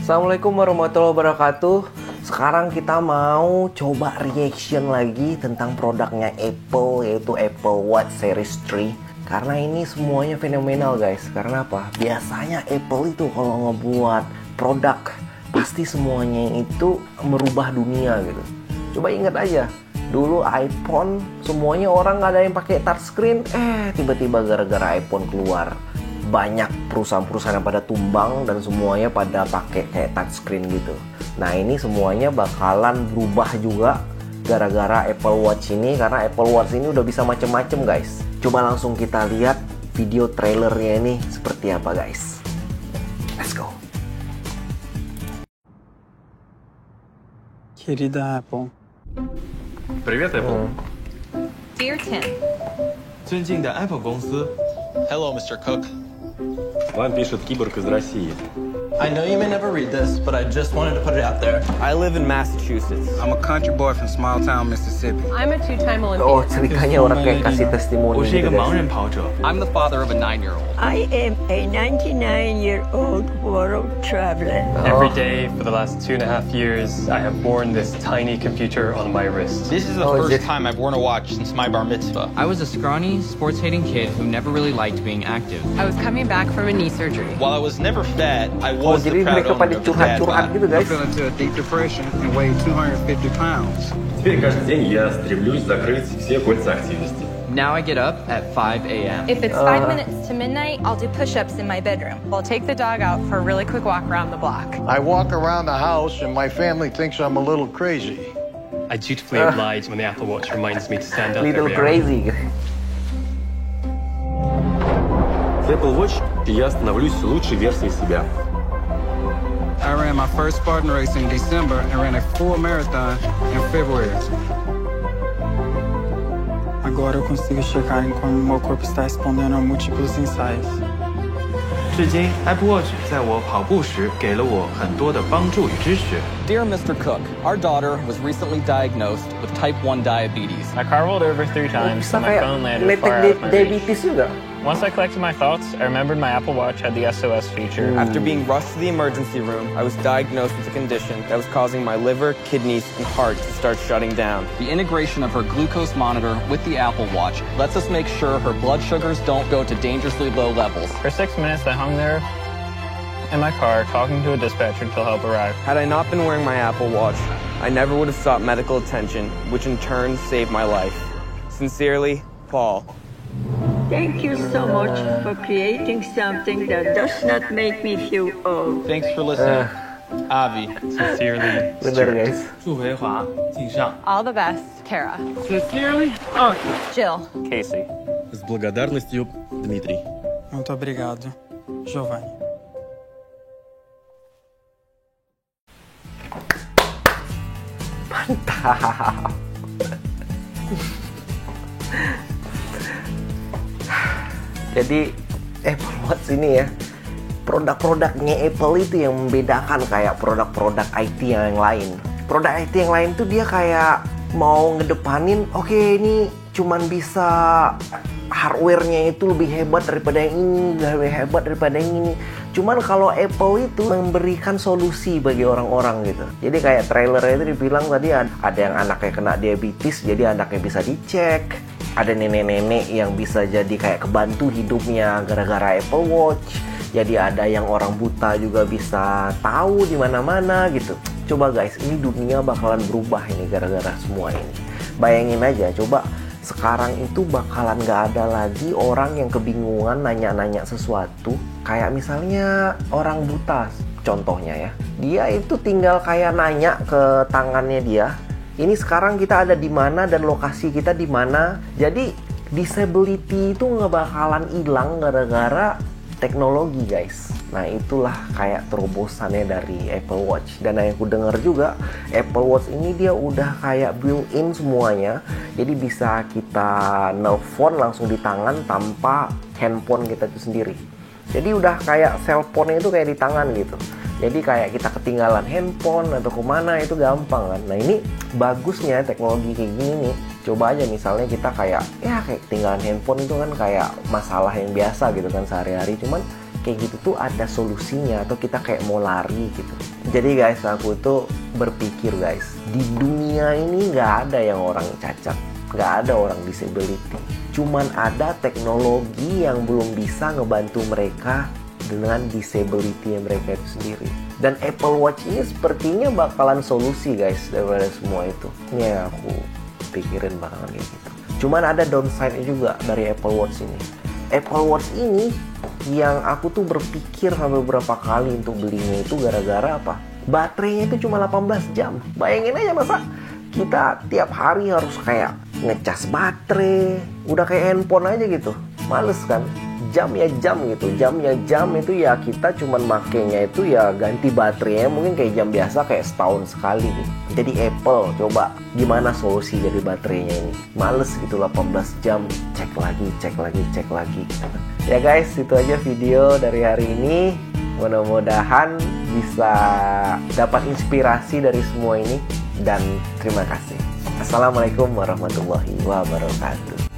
Assalamualaikum warahmatullahi wabarakatuh. Sekarang kita mau coba reaction lagi tentang produknya Apple, yaitu Apple Watch Series 3. Karena ini semuanya fenomenal guys. Karena apa? Biasanya Apple itu kalau ngebuat produk pasti semuanya itu merubah dunia gitu. Coba ingat aja, dulu iPhone semuanya orang nggak ada yang pakai touchscreen. Tiba-tiba gara-gara iPhone keluar, banyak perusahaan-perusahaan yang pada tumbang dan semuanya pada pakai kayak touchscreen gitu. Nah ini semuanya bakalan berubah juga gara-gara Apple Watch ini, karena Apple Watch ini udah bisa macem-macem guys. Coba langsung kita lihat video trailernya ini seperti apa guys. Let's go. Querida Apple. Привет, Apple. Dear Tim. 尊敬的 Apple 公司。 Hello, Mr. Cook. Вам пишет киборг из России. I know you may never read this, but I just wanted to put it out there. I live in Massachusetts. I'm a country boy from small town Mississippi. I'm a two-time Olympian. Oh, ceritanya orang kayak kasih testimoni 我是一 gitu 个盲 guys. 人跑者。 I'm the father of a 9-year-old. I am a 99-year-old world traveler. Every day for the last 2.5 years, I have worn this tiny computer on my wrist. This is the first time I've worn a watch since my bar mitzvah. I was a scrawny, sports-hating kid who never really liked being active. I was coming back from a knee surgery. While I was never fat, I was the Jadi proud mereka owner pada of the dad curhat-curhat bod. gitu I guys. fell into a deep depression and weighed 250 pounds. Теперь каждый день я стремлюсь закрыть все кольца активности. Now I get up at 5 a.m. If it's 5 minutes to midnight, I'll do push-ups in my bedroom. I'll take the dog out for a really quick walk around the block. I walk around the house and my family thinks I'm a little crazy. I dutifully oblige when the Apple Watch reminds me to stand up Little every hour. crazy. С Apple Watch я становлюсь лучшей версией себя. I ran my first Spartan race in December and ran a full marathon in February. Agora eu consigo checar em como meu corpo está respondendo a múltiplos ensaios. 至今 Apple Watch 在我跑步时给了我很多的帮助与支持。 Dear Mr. Cook, our daughter was recently diagnosed with type 1 diabetes. I car rolled over 3 times, Bisa so my kayak phone landed letek far out of my reach. diabetes juga. Once I collected my thoughts, I remembered my Apple Watch had the SOS feature. After being rushed to the emergency room, I was diagnosed with a condition that was causing my liver, kidneys, and heart to start shutting down. The integration of her glucose monitor with the Apple Watch lets us make sure her blood sugars don't go to dangerously low levels. For 6 minutes, I hung there in my car talking to a dispatcher until help arrived. Had I not been wearing my Apple Watch, I never would have sought medical attention, which in turn saved my life. Sincerely, Paul. Thank you so much for creating something that does not make me feel old. Thanks for listening. Avi. Sincerely, Bener guys. 祝维华敬上。 All the best, Kara. Sincerely, Jill. Casey. С благодарностью, Дмитрий. Muito obrigado, Giovanni. Mantap. Jadi Apple Watch ini ya, produk-produknya Apple itu yang membedakan kayak produk-produk IT yang lain. Produk IT yang lain tuh dia kayak mau ngedepanin, oke, ini cuman bisa hardware-nya itu lebih hebat daripada yang ini, lebih hebat daripada yang ini. Cuman kalau Apple itu memberikan solusi bagi orang-orang gitu. Jadi kayak trailernya itu dibilang tadi ada yang anaknya kena diabetes, jadi anaknya bisa dicek. Ada nenek-nenek yang bisa jadi kayak kebantu hidupnya gara-gara Apple Watch. Jadi ada yang orang buta juga bisa tahu di mana-mana gitu. Coba guys, ini dunia bakalan berubah ini gara-gara semua ini. Bayangin aja, coba sekarang itu bakalan gak ada lagi orang yang kebingungan nanya-nanya sesuatu. Kayak misalnya orang buta contohnya ya. Dia itu tinggal kayak nanya ke tangannya dia. Ini sekarang kita ada di mana dan lokasi kita di mana. Jadi disability itu nggak bakalan hilang gara-gara teknologi guys. Nah itulah kayak terobosannya dari Apple Watch. Dan yang aku dengar juga Apple Watch ini dia udah kayak built-in semuanya. Jadi bisa kita nelpon langsung di tangan tanpa handphone kita itu sendiri. Jadi udah kayak cellphone itu kayak di tangan gitu. Jadi kayak kita ketinggalan handphone atau kemana itu gampang kan. Nah ini bagusnya teknologi kayak gini nih. Coba aja misalnya kita kayak ketinggalan handphone itu kan kayak masalah yang biasa gitu kan sehari-hari. Cuman kayak gitu tuh ada solusinya, atau kita kayak mau lari gitu. Jadi guys, aku tuh berpikir guys, di dunia ini nggak ada yang orang cacat, nggak ada orang disability. Cuman ada teknologi yang belum bisa ngebantu mereka dengan disability yang mereka itu sendiri. Dan Apple Watch ini sepertinya bakalan solusi guys daripada semua itu. Ini yang aku pikirin bakalan kayak gitu. Cuman ada downside-nya juga dari Apple Watch ini. Apple Watch ini yang aku tuh berpikir sampai beberapa kali untuk belinya itu gara-gara apa? Baterainya itu cuma 18 jam. Bayangin aja masa kita tiap hari harus kayak ngecas baterai, udah kayak handphone aja gitu. Males kan? Jam ya jam gitu, jamnya jam itu ya kita cuman makainya itu ya ganti baterainya mungkin kayak jam biasa kayak setahun sekali gitu. Jadi Apple coba gimana solusi jadi baterainya ini. Males gitu 18 jam, cek lagi. Ya guys, itu aja video dari hari ini. Mudah-mudahan bisa dapat inspirasi dari semua ini dan terima kasih. Assalamualaikum warahmatullahi wabarakatuh.